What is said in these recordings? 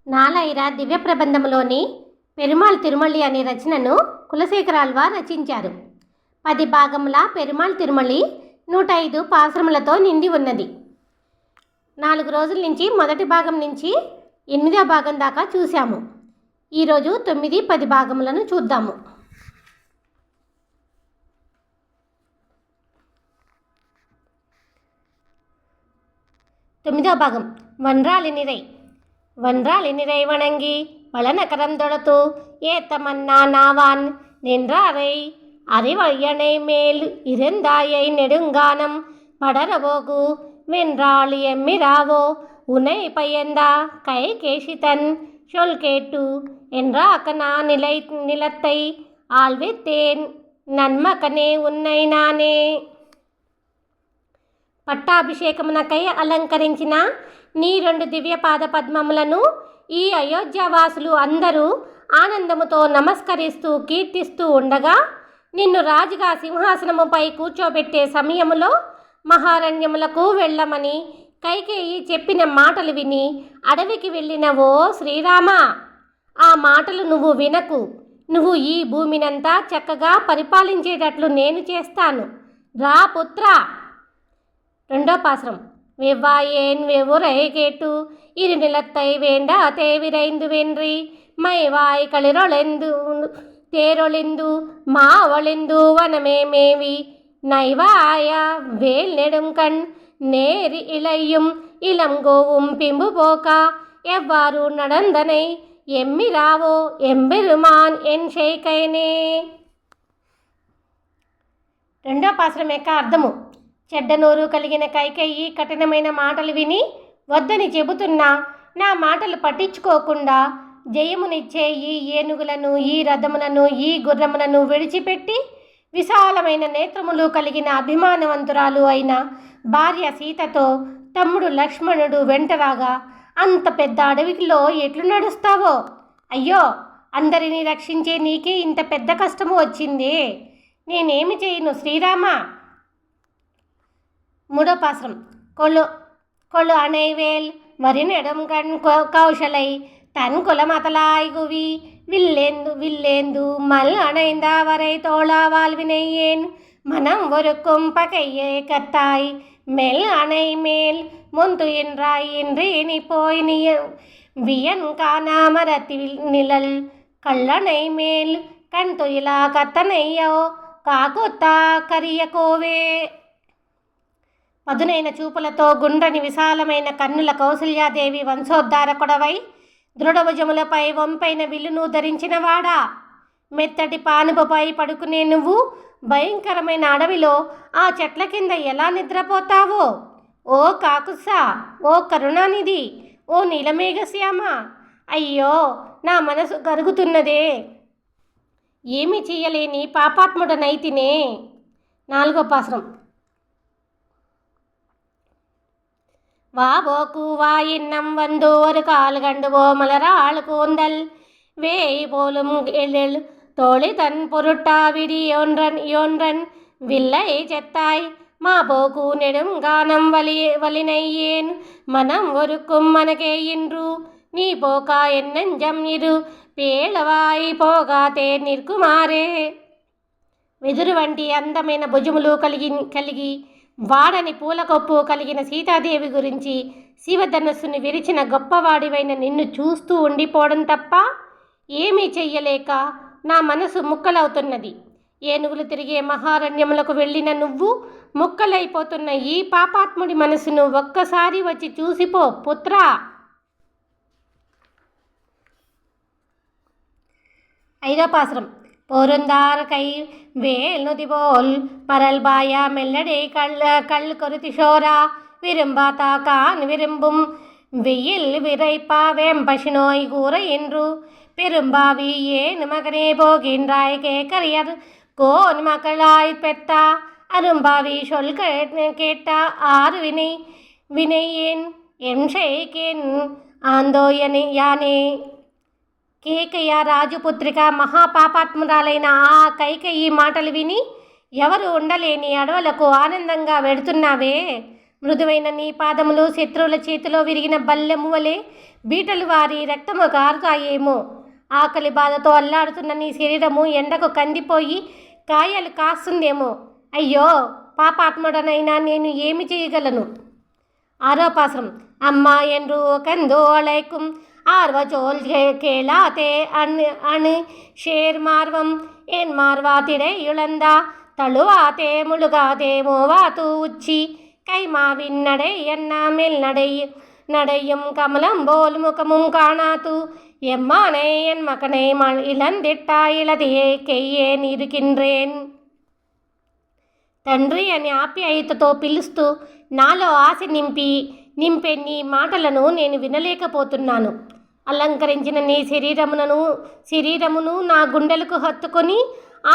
నాలాయిర దివ్య ప్రబంధంలోని పెరుమాళ్ తిరుమళి అనే రచనను కులశేఖరాళ్వార్ రచించారు. 10 భాగముల పెరుమాళ్ తిరుమళి 105 పాశ్రములతో నిండి ఉన్నది. 4 రోజుల నుంచి మొదటి భాగం నుంచి 8వ భాగం దాకా చూశాము. ఈరోజు 9, 10 భాగములను చూద్దాము. తొమ్మిదవ భాగం వన్రాలినిరై. வன்றாலினிரை வணங்கி வளநகரம் தொடுத்து ஏத்தமன்னா நாவான் நின்றாரை அறிவழியனை மேல் இருந்தாயை நெடுங்கானம் படரவோகு வென்றாளி எம்மிராவோ உனை பயந்தா கை கேசித்தன் சொல் கேட்டு என்றாக்கனா நிலத்தை ஆழ்வித்தேன் నన్మకనే ఉన్నై నానే. పట్టాభిషేకమునకై అలంకరించిన నీ 2 దివ్య పాద పద్మములను ఈ అయోధ్యవాసులు అందరూ ఆనందముతో నమస్కరిస్తూ కీర్తిస్తూ ఉండగా, నిన్ను రాజుగా సింహాసనముపై కూర్చోబెట్టే సమయములో మహారణ్యములకు వెళ్ళమని కైకేయి చెప్పిన మాటలు విని అడవికి వెళ్ళిన ఓ శ్రీరామ, ఆ మాటలు నువ్వు వినకు. నువ్వు ఈ భూమినంతా చక్కగా పరిపాలించేటట్లు నేను చేస్తాను. రా పుత్ర. 2వ పాశ్రం. வெவ்வாயேன் வெவ்வுரை கேட்டு இரு நிலத்தை வேண்டாதே விரைந்து வென்றி மைவாய் களிரொளெந்து தேரொளிந்து மாவொளிந்து வனமே மேவி நைவாய வேல் நெடும் கண் நேரி இளையும் இளங்கோவும் பிம்பு போக்க எவ்வாறு நடந்தனை ఎమ్మిరావో ఎంబెరుమాన్ ఎన్ షేకైనే. 2వ పాశ్రం యొక్క అర్థము. చెడ్డ నోరు కలిగిన కైకేయి కఠినమైన మాటలు విని వద్దని చెబుతున్నా నా మాటలు పట్టించుకోకుండా జయమునిచ్చే ఈ ఏనుగులను, ఈ రథములను, ఈ గుర్రములను విడిచిపెట్టి విశాలమైన నేత్రములు కలిగిన అభిమానవంతురాలు అయిన భార్య సీతతో తమ్ముడు లక్ష్మణుడు వెంటరాగా అంత పెద్ద అడవిలో ఎట్లు నడుస్తావో? అయ్యో, అందరినీ రక్షించే నీకే ఇంత పెద్ద కష్టము వచ్చిందే, నేనేమి చేయను శ్రీరామ. 3వ పాశ్రం. கொழு அணைவேல் வரிநெடும் கண் கௌசலை தன் குலமதலாய் குவி வில்லேந்து மல் அணைந்த வரை தோளா வாழ்வினையேன் மனம் ஒருக்கும் பகையே கத்தாய் மெல் அணை மேல் முந்து என்றாய் என்று இனி போய் வியன் காணாமரத்தில் நிழல் கல்லணை மேல் கண் துயிலா கத்தனையோ కాకుతా కరియకోవే. పదునైన చూపులతో గుండ్రని విశాలమైన కన్నుల కౌసల్యాదేవి వంశోద్ధారకుడవై దృఢభుజములపై వంపైన విల్లును ధరించిన వాడా, మెత్తటి పానుపుపై పడుకునే నువ్వు భయంకరమైన అడవిలో ఆ చెట్ల కింద ఎలా నిద్రపోతావో? ఓ కాకుసా, ఓ కరుణానిధి, ఓ నీలమేఘశ్యామ, అయ్యో నా మనసు కరుగుతున్నదే, ఏమి చెయ్యలేని పాపాత్ముడనైతినే. 4వ పాశ్రం. வாபோக்கு வாயின்னம் வந்து ஒரு கால் கண்டுவோ மலராள் கூந்தல் வேய் போலும் எழில் தோழி தன் பொருட்டா விடி யோன்றன் வில்லை செத்தாய் மாபோக்கு நெடும் கானம் வலினை ஏன் மனம் ஒருக்கும் మనకే ఇండ్రు నీ పోక ఎన్నెంజం ఇరు పేళవాయి పోగాతే నిర్కుమారే. వెదురు వంటి అందమైన భుజములు కలిగి వాడని పూలకొప్పు కలిగిన సీతాదేవి గురించి శివధనస్సుని విరిచిన గొప్పవాడివైన నిన్ను చూస్తూ ఉండిపోవడం తప్ప ఏమీ చెయ్యలేక నా మనసు ముక్కలవుతున్నది. ఏనుగులు తిరిగే మహారణ్యములకు వెళ్ళిన నువ్వు ముక్కలైపోతున్న ఈ పాపాత్ముడి మనసును ఒక్కసారి వచ్చి చూసిపో పుత్ర. 5వ పాశ్రం. போருந்தார் கை வேல் நுதிபோல் பரல்பாய மெல்லடை கல் கொருத்தி சோரா விரும்பாத்தா கான் விரும்பும் வெயில் விரைப்பா வேம்பசி நோய் கூற என்று பெரும்பாவி ஏன் மகனே போகின்றாய் கேக்கறியர் கோன் மக்களாய் பெத்தா அரும்பாவி சொல் கேட்டா ஆறு வினை ஏன் என் செய்கேன் ఆందోయని యానే. కేకయ్య రాజుపుత్రిక మహాపాపాత్మురాలైన ఆ కైకేయి మాటలు విని ఎవరు ఉండలేని అడవులకు ఆనందంగా వెడుతున్నావే, మృదువైన నీ పాదములు శత్రువుల చేతిలో విరిగిన బల్లెము వలె బీటలు వారి రక్తము గారుతాయేమో. ఆకలి బాధతో అల్లాడుతున్న నీ శరీరము ఎండకు కందిపోయి గాయాలు కాస్తుందేమో. అయ్యో పాపాత్ముడనైనా నేను ఏమి చేయగలను. ఆరోపాసనం. అమ్మా என்று கந்தோ அழைக்கும் ஆர்வச்சோல் கேளாதே அணு ஷேர் மார்வம் என் மார்வாத்திடை இழந்தா தழுவாதே முழுகாதே மோவாத்து உச்சி கைமாவின் நடை எண்ணாமில் நடையும் கமலம் போல் முகமும் காணாத்து எம்மானை என் மகனை இழந்திட்டா இளதியை కెయ్యేన్ ఇరుకిండ్రేన్. తండ్రి అని ఆప్యాయతతో పిలుస్తూ నాలో ఆశ నింపే నీ మాటలను నేను వినలేకపోతున్నాను. అలంకరించిన నీ శరీరమును నా గుండెలకు హత్తుకొని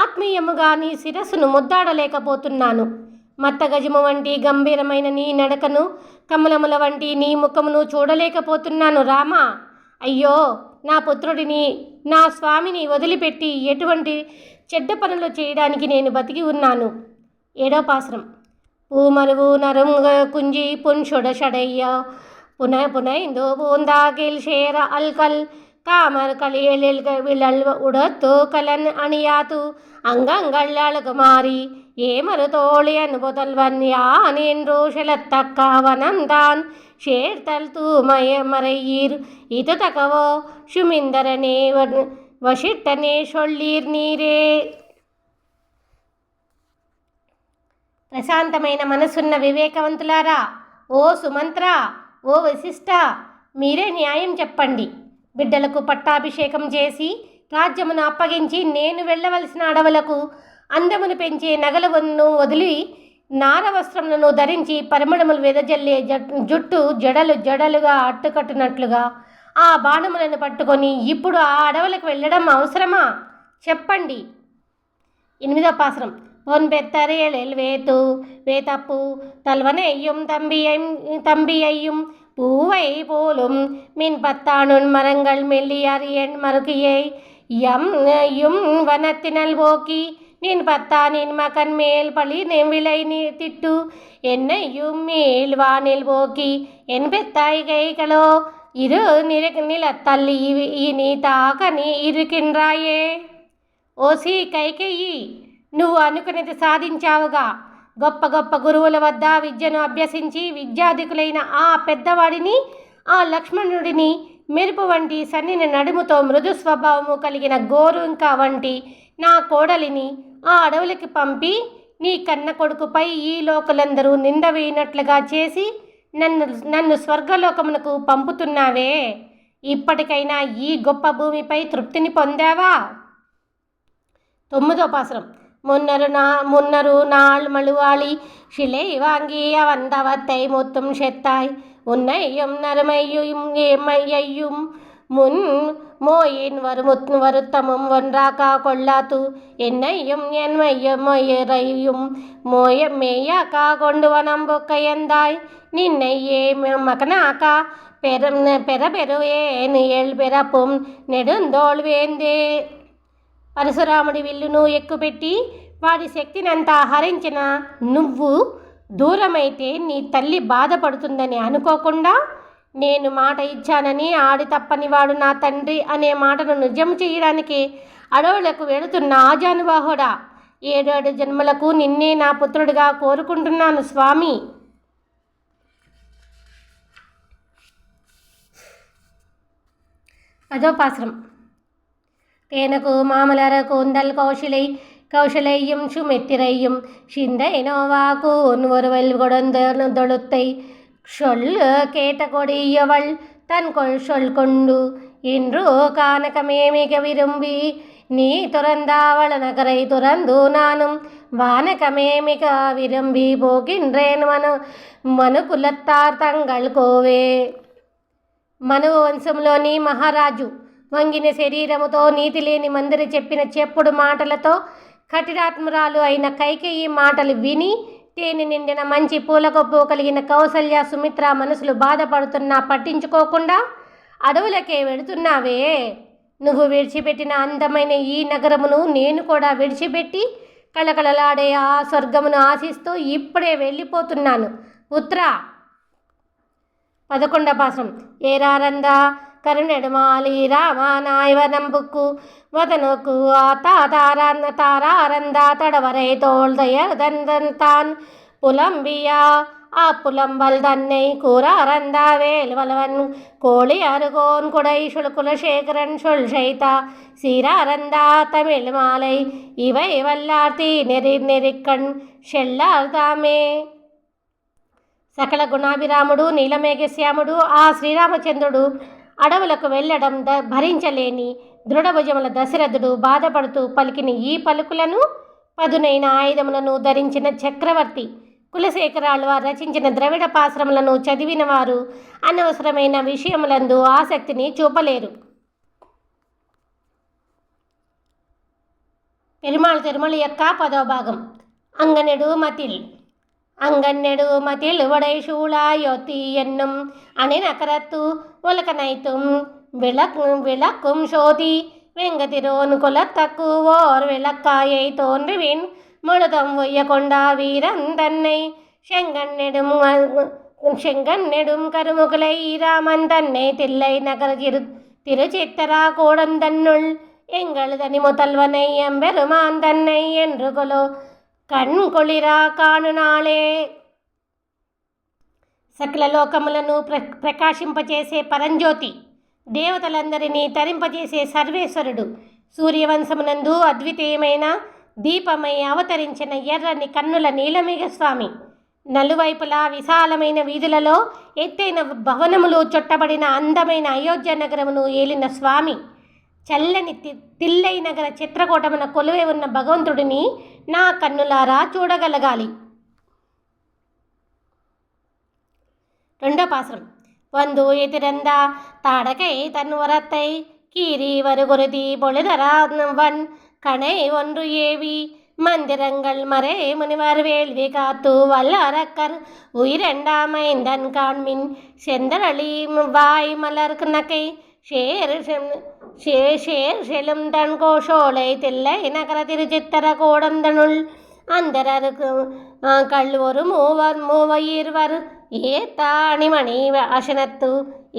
ఆత్మీయముగా నీ శిరస్సును ముద్దాడలేకపోతున్నాను. మత్తగజము వంటి గంభీరమైన నీ నడకను, కమలముల వంటి నీ ముఖమును చూడలేకపోతున్నాను రామా. అయ్యో నా పుత్రుడిని, నా స్వామిని వదిలిపెట్టి ఎటువంటి చెడ్డ పనులు చేయడానికి నేను బతికి ఉన్నాను. 7వ పాసురం. పూమరువు నరుంగ కుంజి పున్షుడషడయ్య புனைந்து பூந்தாகில் சேர அல்கல் காமர் களியலில் விழல் உடத்து கலன் அணியாத்து அங்கங்கள் அழகுமாறி ஏமரு தோழி அனுபுதல்வன் யான் என்று செலத்தக்க வனந்தான் சேர்த்தல் தூமய மறையீர் இது தகவோ சுமிந்தரனே வசிட்டனே சொல்லீர் நீరే. ప్రశాంతమైన మనసున్న వివేకవంతులారా, ఓ సుమంత్ర, ఓ వశిష్ఠ, మీరే న్యాయం చెప్పండి. బిడ్డలకు పట్టాభిషేకం చేసి రాజ్యమును అప్పగించి నేను వెళ్ళవలసిన అడవులకు అందమును పెంచే నగలును వదిలి నారవస్త్రములను ధరించి పరిమళములు వెదజల్లే జుట్టు జడలుగా అట్టుకట్టునట్లుగా ఆ బాణములను పట్టుకొని ఇప్పుడు ఆ అడవులకు వెళ్ళడం అవసరమా? చెప్పండి. 8వ పాసురం. பொன்பெத்தரையலில் வேதப்பு தல்வனையும் தம்பியையும் பூவை போலும் மின் பத்தானுன் மரங்கள் மெல்லியார் என் மறுகியை யும் வனத்தினல் போக்கி நின் பத்தா நின் மகன் மேல் பழி விளை திட்டு என்னையும் மேல் வானில் போக்கி என் பெத்தாய் கைகளோ இரு நிலத்தள்ளி இனி తాక నీ ఇరుకిండ్రాయే. ఓసి కైకేయి, నువ్వు అనుకునేది సాధించావుగా. గొప్ప గొప్ప గురువుల వద్ద విద్యను అభ్యసించి విద్యాధికులైన ఆ పెద్దవాడిని, ఆ లక్ష్మణుడిని మెరుపు వంటి సన్నిన నడుముతో మృదు స్వభావము కలిగిన గోరుంక వంటి నా కోడలిని ఆ అడవులకి పంపి నీ కన్న కొడుకుపై ఈ లోకులందరూ నింద వేయనట్లుగా చేసి నన్ను స్వర్గలోకమునకు పంపుతున్నావే. ఇప్పటికైనా ఈ గొప్ప భూమిపై తృప్తిని పొందావా? 9వ పాసురం. முன்னரு நாள் மழுவாளி சிலை வாங்கிய வந்தவத்தை முத்தும் செத்தாய் உன்னையும் நறுமையும் ஏமையையும் முன் மோயின் வருத்தமும் ஒன்றாக்கா கொள்ளாத்து என்னையும் என் மையரையும் மேயாக்கா கொண்டு வனம்பொக்கையந்தாய் நின்னையே மகனாக்க பெறపెరుయేను ఏழ்పెరపుం నెడుందోళ్ వేందే. పరశురాముడి విల్లును ఎక్కుపెట్టి వాడి శక్తినంతా హరించిన నువ్వు దూరమైతే నీ తల్లి బాధపడుతుందని అనుకోకుండా నేను మాట ఇచ్చానని ఆడి తప్పని వాడు నా తండ్రి అనే మాటను నిజం చేయడానికి అడవులకు వెళుతున్న ఆజానుబాహుడా, 7 జన్మలకు నిన్నే నా పుత్రుడిగా కోరుకుంటున్నాను స్వామి. 10వ పాసురం. தேனகு மாமலர கூந்தல் கௌசலையும் சுமெத்திரையும் சிந்தை நோவாக்கு ஒருவல் கொடுந்தொழுத்தை சொல் கேட்ட கொடியவள் தன் சொல் கொண்டு இன்று கானகமே மிக விரும்பி நீ துறந்தாவள நகரை துறந்து நானும் வானகமே மிக விரும்பி போகின்றேன் మనుకులత్తార్ తంగళ్ కోవే. మనువ వంశంలోని మహారాజు వంగిన శరీరముతో నీతి లేని మందరి చెప్పిన చెప్పుడు మాటలతో కఠినాత్మురాలు అయిన కైకేయి మాటలు విని తేనె నిండిన మంచి పూలగొప్పు కలిగిన కౌసల్య సుమిత్ర మనసులు బాధపడుతున్నా పట్టించుకోకుండా అడవులకే వెడుతున్నావే. నువ్వు విడిచిపెట్టిన అందమైన ఈ నగరమును నేను కూడా విడిచిపెట్టి కళకళలాడే ఆ స్వర్గమును ఆశిస్తూ ఇప్పుడే వెళ్ళిపోతున్నాను. ఉత్తర 11వ పాశ్రం ఏరారంద కరుణెడుమాలి రామానాయవనంబుక్కు వదనుకు தாராரந்தா தடவரை தோள்தயர்தான் புலம்பியா புலம்பல் தன்னை கூறாரந்தா வேல்வலவன் கோழி அருகோன் குடை குலசேகரன் செய்தா சீராரந்தா தமிழ் மாலை இவை வல்லார்த்தி நெறிக்கண் செல்லார்தாமே. సకల గుణాభిరాముడు నీలమేఘశ్యాముడు ఆ శ్రీరామచంద్రుడు అడవులకు వెళ్ళడం భరించలేని దృఢభుజముల దశరథుడు బాధపడుతూ పలికిన ఈ పలుకులను పదునైన ఆయుధములను ధరించిన చక్రవర్తి కులశేఖరాళ్వారు రచించిన ద్రవిడ పాశ్రములను చదివిన వారు అనవసరమైన విషయములందు ఆసక్తిని చూపలేరు. పెరుమాళ్ తిరుమల యొక్క 10వ భాగం. அங்கண்ணெடு மதில் உடை சூழாயொத்தி என்னும் அணிநகரத்து உலகனைத்தும் விளக்கும் சோதி வெங்கதிரோன் குலத்தக்கு ஓர் விளக்காயை தோன்றுவின் முழுதம் ஒய்ய கொண்டா வீரன் தன்னை செங்கண்ணெடும் கருமுகலை ராமன் தன்னை தில்லை நகர திருச்சித்தரா கோடம் தன்னுள் எங்கள் தனி முதல்வனை எம்பெருமான் தன்னை என்று கொலோ కణ్ కొళిరా కానునాళే. సకల లోకములను ప్రకాశింపచేసే పరంజ్యోతి, దేవతలందరినీ తరింపచేసే సర్వేశ్వరుడు, సూర్యవంశమునందు అద్వితీయమైన దీపమై అవతరించిన ఎర్రని కన్నుల నీలమేఘస్వామి, నలువైపులా విశాలమైన వీధులలో ఎత్తైన భవనములు చుట్టబడిన అందమైన అయోధ్య నగరమును ఏలిన స్వామి, చల్లని తిల్లై నగర చిత్రకూటమున కొలువై ఉన్న భగవంతుడిని నా కన్నులారా చూడగలగాలి. 2వ పాశ్రం. వందు ఎతిరంద తాడకై తన్వరத்தை கீரி வருகுருதி பொழுதராவன் கணை ஒன்று ஏவி மந்திரங்கள் மறை முனிவர் வேள்வி காத்து வல்லரக்கர் உயிரெண்டாமைந்தன் காண்மின் செந்தரளி வாய் மலர் நகை ஷேர் செலும் தன் கோஷோலை தில்லை நகர திருச்சித்தர கோடந்தனுள் அந்தரருக்கு கல்வொரு மூவயிர்வர் ఏతాణిమణి అశనత్తు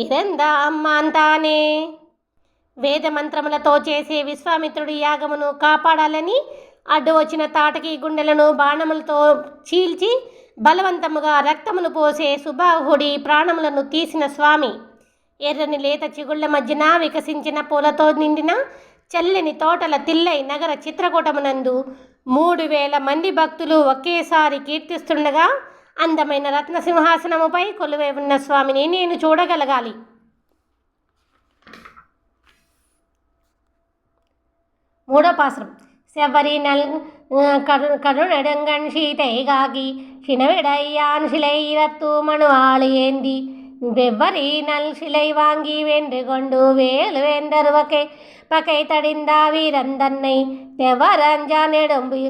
ఇదందా అమ్మాంతానే. వేదమంత్రములతో చేసే విశ్వామిత్రుడి యాగమును కాపాడాలని అడ్డు వచ్చిన తాటకి గుండెలను బాణములతో చీల్చి బలవంతముగా రక్తమును పోసే సుబాహుడి ప్రాణములను తీసిన స్వామి, ఎర్రని లేత చిగుళ్ల మధ్యన వికసించిన పూలతో నిండిన చల్లని తోటల తిల్లై నగర చిత్రకూటమునందు 3000 మంది భక్తులు ఒకేసారి కీర్తిస్తుండగా అందమైన రత్న సింహాసనముపై కొలువై ఉన్న స్వామిని నేను చూడగలగాలి. 3వ పాశ్రం. செவ்வரி கருணெடுங்கண் சீதைகாகி சினவிடையான் சிலை இரத்து மணுவாளி ஏந்தி வெவ்வரி நல் சிலை வாங்கி வென்று கொண்டு வேலு வேந்தர் பகை தடிந்தா வீரந்தன்னை தெவரஞ்சா நெடும்பு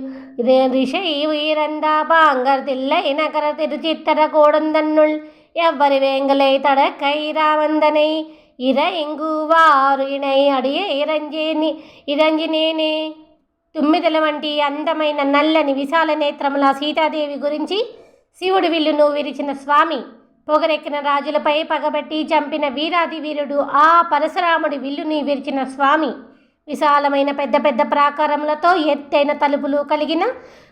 ரிஷை உயிரந்தா பாங்கர் தில்லை நகர திருச்சித்தர கோடந்தன்னுள் எவ்வரி வேங்கலை தடக்கை ராவந்தனை ఇరంగువారు ఇనై అడియే ఇరంజినేనే. తుమ్మిదల వంటి అందమైన నల్లని విశాల నేత్రముల సీతాదేవి గురించి శివుడు విల్లును విరిచిన స్వామి, పొగరెక్కిన రాజులపై పగబట్టి చంపిన వీరాది వీరుడు ఆ పరశురాముడి విల్లుని విరిచిన స్వామి, విశాలమైన పెద్ద పెద్ద ప్రాకారములతో ఎత్తైన తలుపులు కలిగిన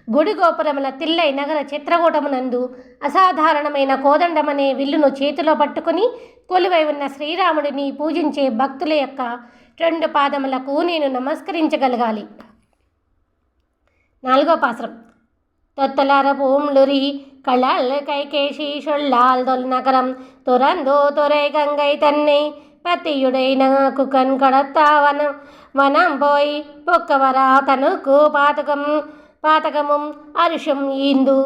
గుడి గోపురముల తిల్లై నగర చిత్రకూటమునందు అసాధారణమైన కోదండమనే విల్లును చేతిలో పట్టుకుని కొలువై ఉన్న శ్రీరాముడిని పూజించే భక్తుల యొక్క 2 పాదములకు నేను నమస్కరించగలగాలి. 4వ పాశ్రం. தொத்தலர பூம்லுரி களால் கைகேஷி சொல்லால் தொல் நகரம் துறந்தோ துறை கங்கை தன்னை பத்தியுடை குகன் கடத்தா வனம் போய் பொக்கவரா தனுக்கு பாதகமும் அரிஷம் ஈந்து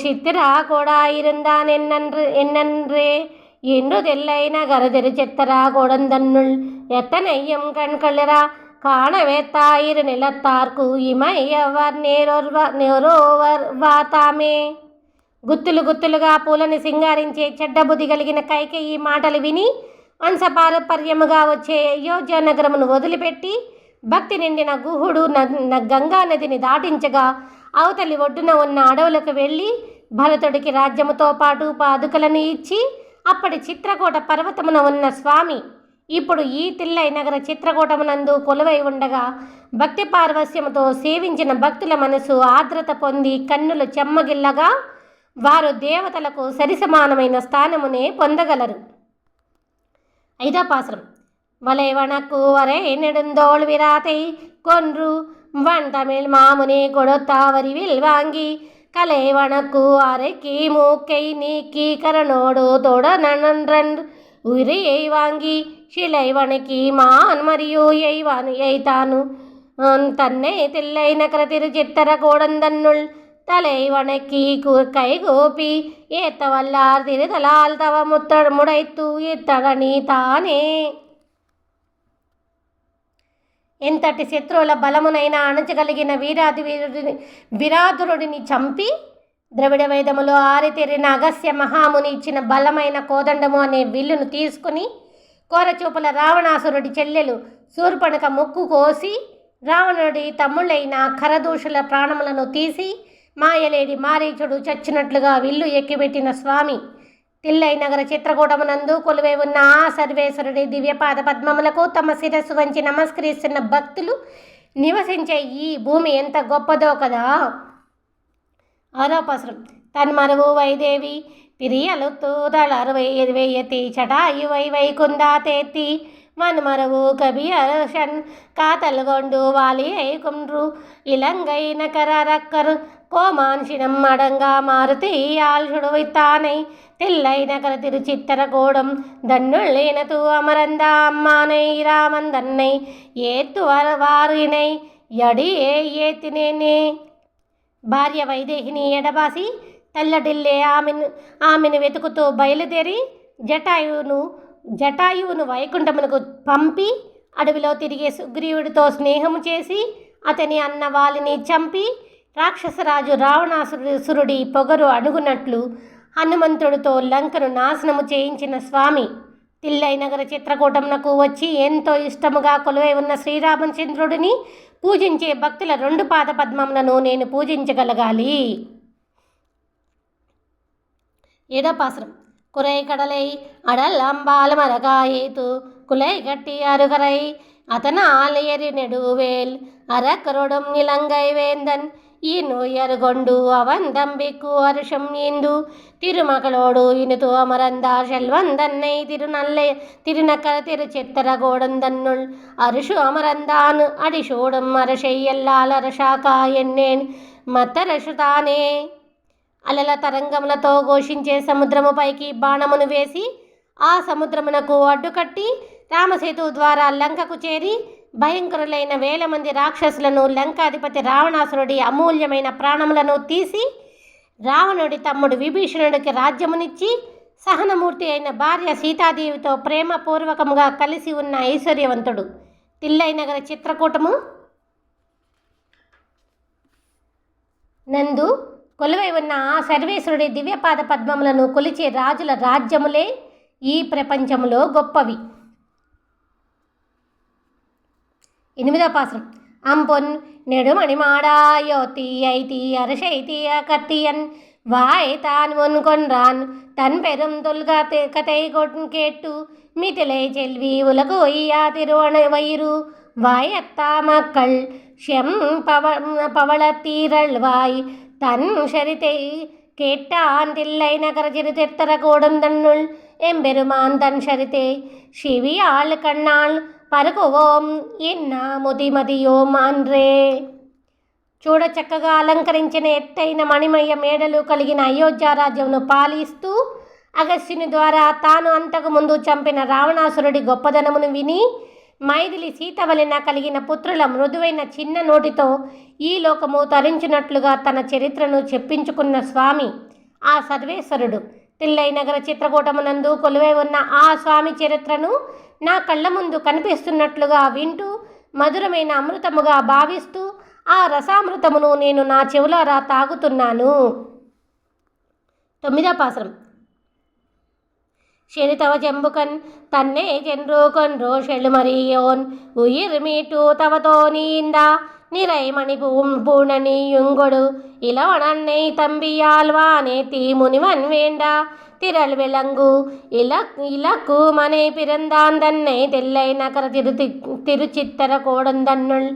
சித்திரா கோடா இருந்தான் என்னன்றே என்று தெல்லை நகர திருச்சித்தரா கோடந்தன்னுள் எத்தனையும் கண்களரா కాణవేత్తాయిరు నిలత్తార్కు ఇమయ్యవర్ నేరోవర్ వాతామే. గుత్తులుగా పూలని సింగారించే చెడ్డబుద్ధి కలిగిన కైకేయి ఈ మాటలు విని వంశపారపర్యముగా వచ్చే అయోధ్య నగరమును వదిలిపెట్టి భక్తి నిండిన గుహుడు గంగా నదిని దాటించగా అవతలి ఒడ్డున ఉన్న అడవులకు వెళ్ళి భరతుడికి రాజ్యముతో పాటు పాదుకలను ఇచ్చి అప్పటి చిత్రకూట పర్వతమున ఉన్న స్వామి ఇప్పుడు ఈ తిల్లై నగర చిత్రకూటమునందు కొలువై ఉండగా భక్తి పార్వస్యముతో సేవించిన భక్తుల మనసు ఆర్ద్రత పొంది కన్నులు చెమ్మగిల్లగా వారు దేవతలకు సరిసమానమైన స్థానమునే పొందగలరు. 5వ పాసురం. వలై వణకు వரை నెడుందోళ్ విరాతై கொன்று வண்டமிழ் மாமுனி கொடுத்தாவரி வில்வாங்கி கலை வணக்கு அரைக்கி மூக்கை நீக்கி கரனோடு தொட நன்றன் உயிரை வாங்கி சிலை வணக்கி மான் மரியோ எய்தானு தன்னை தில்லை நகர திருச்சித்தர கோடந்தன்னுள் தலை வணக்கி கைகோப்பி ஏத்தவல்லார் திருதலால் தவ முடைத்து இத்தடని తానే. ఎంతటి శత్రువుల బలమునైనా అణచగలిగిన విరాధురుడిని చంపి ద్రవిడ వేదములో ఆరితేరిన అగస్య మహాముని ఇచ్చిన బలమైన కోదండము అనే విల్లును తీసుకుని కోరచూపుల రావణాసురుడి చెల్లెలు శూర్పణఖ ముక్కు కోసి రావణుడి తమ్ముళ్ళైన ఖరదూషుల ప్రాణములను తీసి మాయలేడి మారీచుడు చచ్చినట్లుగా విల్లు ఎక్కిబెట్టిన స్వామి తిల్లై నగర చిత్రకూటమునందు కొలువై ఉన్న ఆ సర్వేశ్వరుడి దివ్యపాద పద్మములకు తమ శిరస్సు వంచి నమస్కరిస్తున్న భక్తులు నివసించే ఈ భూమి ఎంత గొప్పదో కదా. 6వ పాసురం. తన్మరువు వైదేవి పిరియలుత్తు దళరువేయతి చటాయువై వైకుందా తేత్తి మన్మరవు కబియర్షన్ కాతల్గొండు వాలి ఐకుండ్రు ఇలంగై నకరక్కరు கோமான்சினம் அடங்கா மாறுதி ஆள்சுடு வைத்தானை தில்லை நகர திருச்சித்தரகோடம் தன்னுள்ளேனது அமரந்த அம்மானை ராமன் தன்னை ஏத்து వారినై యడియే ఏతినేనే. భార్య వైదేహిని ఎడబాసి తల్లడిల్లే ఆమెను వెతుకుతూ బయలుదేరి జటాయువును వైకుంఠమునకు పంపి అడవిలో తిరిగే సుగ్రీవుడితో స్నేహము చేసి అతని అన్న వాలిని చంపి రాక్షసరాజు రావణాసురుడి పొగరు అడుగునట్లు హనుమంతుడితో లంకను నాశనము చేయించిన స్వామి తిల్లై నగర చిత్రకూటమునకు వచ్చి ఎంతో ఇష్టముగా కొలువై ఉన్న శ్రీరామచంద్రుడిని పూజించే భక్తుల 2 పాద పద్మములను నేను పూజించగలగాలి. 7వ పాసురం. కురై కడలై అడల్ అంబాల మరగాయేతు కులై గట్టి అరుగరై అతనాల్ ఎరినెడువేల్ అరకరుడం ఇలంగై వేందన్ ఈ நோயருகொண்டு அவன் தம்பிக்கு வருஷம் ஈந்து திருமகளோடு இனிது அமரந்தா செல்வந்தன்னை திருநக்கர திருச்சித்தரகோடந்தன்னுள் அரிசு அமரந்தான் அடிசோடும் அரசை எல்லால் அரசாకా ఎన్నేన్ మత్తరసు తానే. అలల తరంగములతో ఘోషించే సముద్రముపైకి బాణమును వేసి ఆ సముద్రమునకు అడ్డుకట్టి రామసేతు ద్వారా లంకకు చేరి భయంకరులైన 1000 మంది రాక్షసులను లంకాధిపతి రావణాసురుడి అమూల్యమైన ప్రాణములను తీసి రావణుడి తమ్ముడు విభీషణుడికి రాజ్యమునిచ్చి సహనమూర్తి అయిన భార్య సీతాదేవితో ప్రేమపూర్వకంగా కలిసి ఉన్న ఐశ్వర్యవంతుడు తిల్లై నగర చిత్రకూటము నందు కొలువై ఉన్న ఆ సర్వేశ్వరుడి దివ్యపాద పద్మములను కొలిచే రాజుల రాజ్యములే ఈ ప్రపంచములో గొప్పవి. 8వ పాసురం. అంపొన్ நெடுமணிமாடாயோத்தி ஐத்தி அரசைத்திய கத்தியன் வாய் தான் கொன்றான் தன் பெரும் தொல்காத்து கதை கேட்டு மிதிலை செல்வி உலகு ஒய்யா திருவண வயிறு வாய் அத்தா மக்கள் செம் பவளத்தீரள்வாய் தன் சரித்தை கேட்டான் தில்லை நகர சிறுத்தித்தர கோடந்தன்னுள் எம்பெருமான் தன் சரித்தை சிவியாள் கண்ணாள் పరుకువోం ఇన్న ముదిమదియోం ఆండ్రే. చూడ చక్కగా అలంకరించిన ఎత్తైన మణిమయ మేడలు కలిగిన అయోధ్య రాజ్యమును పాలిస్తూ అగస్త్యుని ద్వారా తాను అంతకుముందు చంపిన రావణాసురుడి గొప్పదనమును విని మైథిలి సీత వలన కలిగిన పుత్రుల మృదువైన చిన్న నోటితో ఈ లోకము తరించినట్లుగా తన చరిత్రను చెప్పించుకున్న స్వామి ఆ సర్వేశ్వరుడు తిల్లై నగర చిత్రకూటమునందు కొలువై ఉన్న ఆ స్వామి చరిత్రను నా కళ్ళ ముందు కనిపిస్తున్నట్లుగా వింటూ మధురమైన అమృతముగా భావిస్తూ ఆ రసామృతమును నేను నా చెవులారా తాగుతున్నాను. 9వ పాసురం. శరితవ జంబుకన్ తన్నే జెన్రు కొన్రో షెళుమరియోన్ ఉయిర్ మీటు తవతో నీందా நிறைமணி பூணனி யுங்கொடு இளவனன்னை தம்பியாழ்வானே தீமுனிவன் வேண்டா திரள் விளங்கு இலக்கு மனை பிறந்தான் தன்னை தில்லை நகர திருச்சித்தர கோடந்தன்னுள்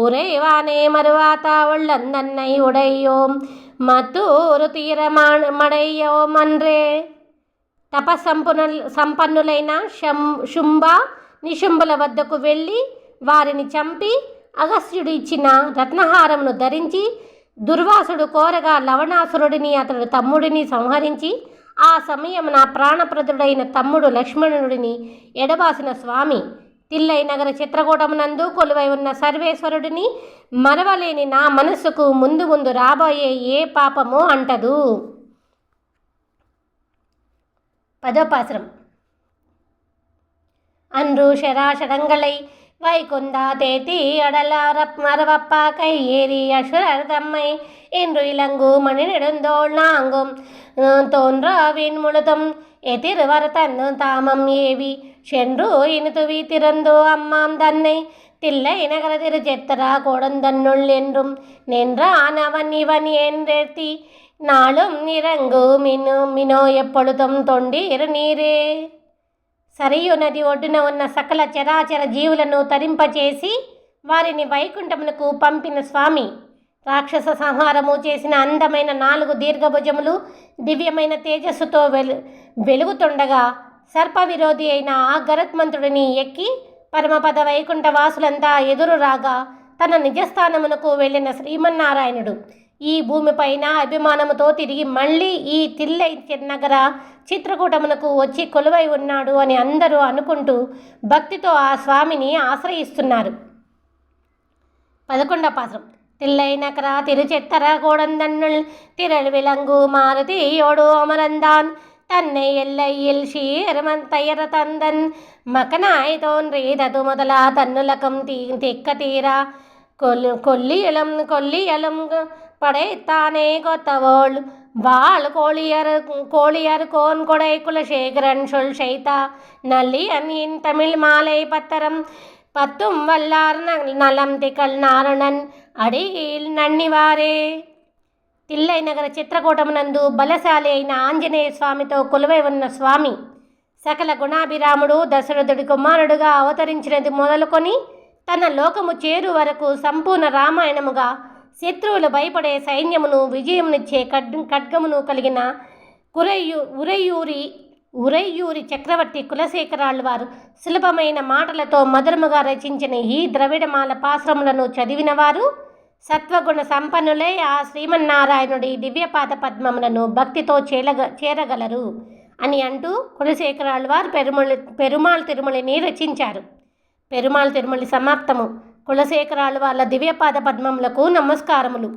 உறைவானே மறுவாத்தா உள்ளந்தன்னை உடையோம் మత్తూరు తీరమడయ్యోం అన్రే. సంపన్నులైన శుంభ నిశుంభుల వద్దకు వెళ్ళి వారిని చంపి అగస్త్యుడు ఇచ్చిన రత్నహారమును ధరించి దుర్వాసుడు కోరగా లవణాసురుడిని అతడు తమ్ముడిని సంహరించి ఆ సమయమున ప్రాణప్రదుడైన తమ్ముడు లక్ష్మణుడిని ఎడబాసిన స్వామి తిల్లై నగర చిత్రకూటమునందు కొలువై ఉన్న సర్వేశ్వరుడిని మరవలేని నా మనస్సుకు ముందు ముందు రాబోయే ఏ పాపమో అంటదు. 10వ పాసురం. அன்று செராசடங்களை வைகுந்தா தேத்தி அடலாரப்பா ஏறி அசுரர் தம்மை என்று இலங்கு மணி நெடுந்தோள் நாங்கும் தோன்றாவின் முழுதும் எதிர்வர் தன்னு தாமம் ஏவி சென்று இனிதுவி திறந்தோ அம்மாம் தன்னை தில்லை நகர திருச்செத்தரா கோடந்தன்னுள் என்றும் நின்றான் அவன் இவன் என்றேத்தி நாளும் இறங்கு மினோ எப்பொழுதும் தொண்டீர் நீரே. సరియు నది ఒడ్డున ఉన్న సకల చరాచర జీవులను తరింపచేసి వారిని వైకుంఠమునకు పంపిన స్వామి రాక్షస సంహారము చేసిన అందమైన 4 దీర్ఘభుజములు దివ్యమైన తేజస్సుతో వెలుగుతుండగా సర్ప విరోధి అయిన ఆ గరుత్మంతుడిని ఎక్కి పరమపద వైకుంఠ వాసులంతా ఎదురు రాగా తన నిజస్థానమునకు వెళ్ళిన శ్రీమన్నారాయణుడు ఈ భూమిపైన అభిమానముతో తిరిగి మళ్ళీ ఈ తిల్లై నగర చిత్రకూటమునకు వచ్చి కొలువై ఉన్నాడు అని అందరూ అనుకుంటూ భక్తితో ఆ స్వామిని ఆశ్రయిస్తున్నారు. 11వ పాసురం. தில்லை நகரா திருச்செத்தர கோடந்தன்னுள் திரள் விளங்கு மாருதியோடு அமரந்தான் தன்னை எல்லையில் ஷீரமந்தையர தந்தன் மகனாய் தோன்றியது முதலா தன்னுலகம் திக்க தீரா கொல்லியலும் படைத்தானே கொத்தவோள் வாழ் கோழியர் கோன் கொடை குலசேகரன் சொல் செய்தா நல்லியன் இன் தமிழ் மாலை பத்தரம் பத்தும் வல்லார் நலம் திகழ் நாரணன் అడిగిల్ నన్నివారే. తిల్లై నగర చిత్రకూటమునందు బలశాలి అయిన ఆంజనేయ స్వామితో కొలువై ఉన్న స్వామి సకల గుణాభిరాముడు దశరథుడి కుమారుడుగా అవతరించినది మొదలుకొని తన లోకము చేరు వరకు సంపూర్ణ రామాయణముగా శత్రువులు భయపడే సైన్యమును విజయమునిచ్చే ఖడ్గమును కలిగిన ఉరయ్యూరి చక్రవర్తి కులశేఖరాళ్ళు వారు సులభమైన మాటలతో మధురముగా రచించిన ఈ ద్రవిడమాల పాశ్రములను చదివినవారు సత్వగుణ సంపన్నులై ఆ శ్రీమన్నారాయణుడి దివ్యపాద పద్మములను భక్తితో చేరగలరు అని అంటూ కులశేఖరాళ్ళు వారు పెరుమాళ్ తిరుమలిని రచించారు. పెరుమాళ్ తిరుమలి సమాప్తము. కులశేఖరాళ్ళు వాళ్ళ దివ్యపాద పద్మములకు నమస్కారములు.